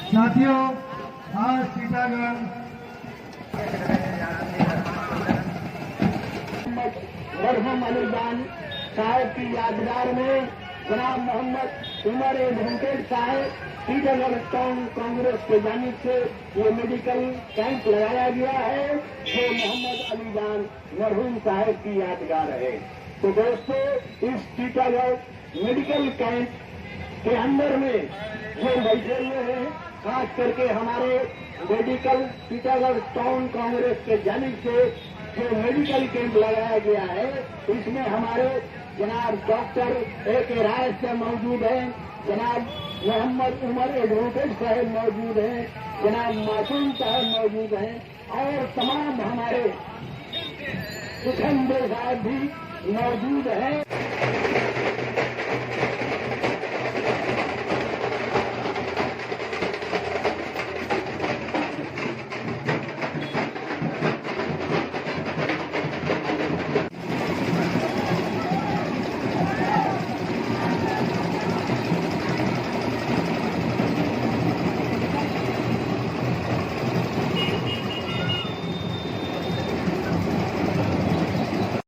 साथियों, आज टीटागढ़ मरहूम अलीजान साहब की यादगार में जनाब मोहम्मद उमर एडवोकेट साहब टीटागढ़ टाउन कांग्रेस की जानिब से ये मेडिकल कैंप लगाया गया है जो मोहम्मद अलीजान मरहूम साहब की यादगार है। तो दोस्तों, इस टीटागढ़ मेडिकल कैंप के अंदर में जो बैठे हुए हैं, खास करके हमारे मेडिकल टीटागढ़ टाउन कांग्रेस के जानिब से जो मेडिकल कैंप लगाया गया है, इसमें हमारे जनाब डॉक्टर A.K. राय साहब मौजूद हैं, जनाब मोहम्मद उमर एडवोकेट साहब मौजूद हैं, जनाब मासूम साहब मौजूद हैं और तमाम हमारे सिकंदर साहब भी मौजूद हैं।